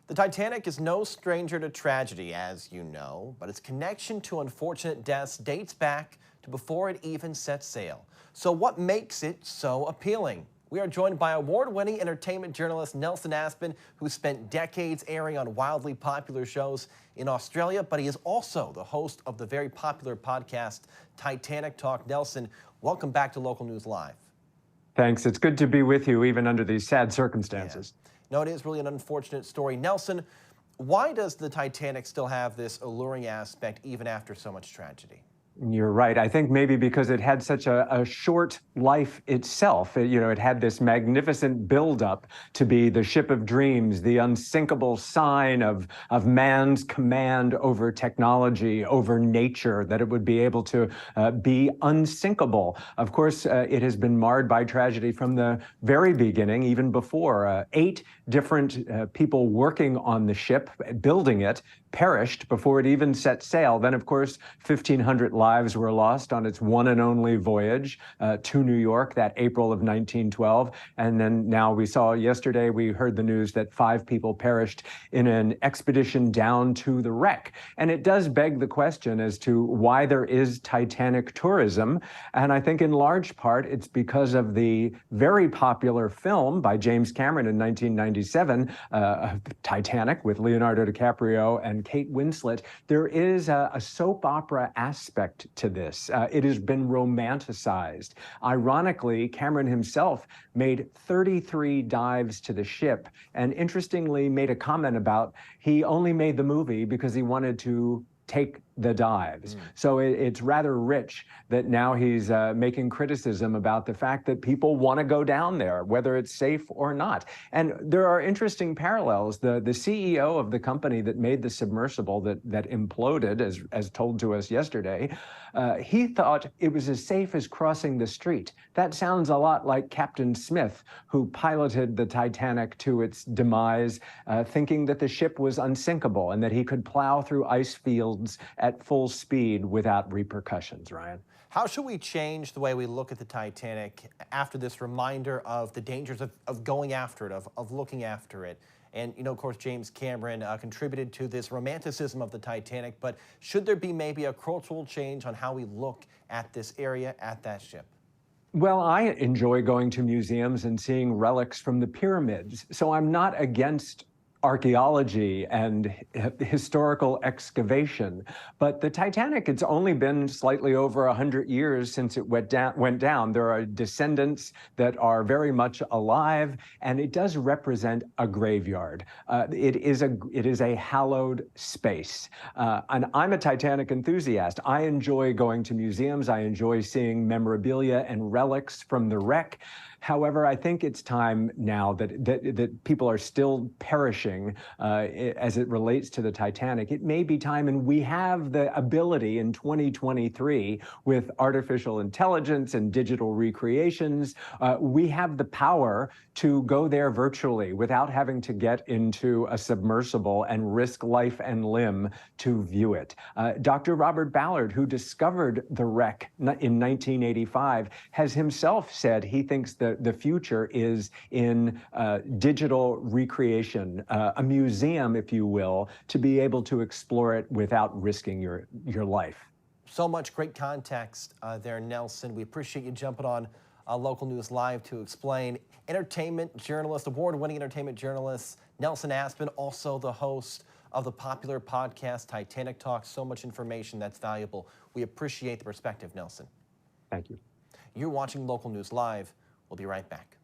The Titanic is no stranger to tragedy, as you know, but its connection to unfortunate deaths dates back to before it even set sail. So what makes it so appealing? We are joined by award-winning entertainment journalist Nelson Aspen, who spent decades airing on wildly popular shows in Australia, but he is also the host of the very popular podcast, Titanic Talk. Nelson, welcome back to Local News Live. Thanks. It's good to be with you, even under these sad circumstances. Yeah. No, it is really an unfortunate story. Nelson, why does the Titanic still have this alluring aspect even after so much tragedy? You're right. I think maybe because it had such a short life itself. It had this magnificent buildup to be the ship of dreams, the unsinkable sign of man's command over technology, over nature, that it would be able to be unsinkable. Of course, it has been marred by tragedy from the very beginning, even before. 8 different people working on the ship, building it, perished before it even set sail. Then, of course, 1,500 lives were lost on its one and only voyage to New York that April of 1912. And then now we heard the news that 5 people perished in an expedition down to the wreck. And it does beg the question as to why there is Titanic tourism. And I think in large part it's because of the very popular film by James Cameron in 1997, Titanic, with Leonardo DiCaprio and Kate Winslet. There is a soap opera aspect to this. It has been romanticized. Ironically, Cameron himself made 33 dives to the ship, and interestingly made a comment about he only made the movie because he wanted to take the dives. So it's rather rich that now he's making criticism about the fact that people want to go down there, whether it's safe or not. And there are interesting parallels. The CEO of the company that made the submersible that imploded, as told to us yesterday, he thought it was as safe as crossing the street. That sounds a lot like Captain Smith, who piloted the Titanic to its demise, thinking that the ship was unsinkable and that he could plow through ice fields at full speed without repercussions, Ryan. How should we change the way we look at the Titanic after this reminder of the dangers of going after it, of looking after it? And, of course, James Cameron contributed to this romanticism of the Titanic, but should there be maybe a cultural change on how we look at this area, at that ship? Well, I enjoy going to museums and seeing relics from the pyramids, so I'm not against archaeology and historical excavation. But the Titanic, it's only been slightly over 100 years since it went down. There are descendants that are very much alive, and it does represent a graveyard. It is a hallowed space. And I'm a Titanic enthusiast. I enjoy going to museums. I enjoy seeing memorabilia and relics from the wreck. However, I think it's time now that people are still perishing as it relates to the Titanic. It may be time, and we have the ability in 2023 with artificial intelligence and digital recreations, we have the power to go there virtually without having to get into a submersible and risk life and limb to view it. Dr. Robert Ballard, who discovered the wreck in 1985, has himself said he thinks the future is in digital recreation, a museum, if you will, to be able to explore it without risking your life. So much great context there, Nelson. We appreciate you jumping on Local News Live to explain. Entertainment journalist, award-winning entertainment journalist Nelson Aspen, also the host of the popular podcast Titanic Talk. So much information that's valuable. We appreciate the perspective, Nelson. Thank you. You're watching Local News Live. We'll be right back.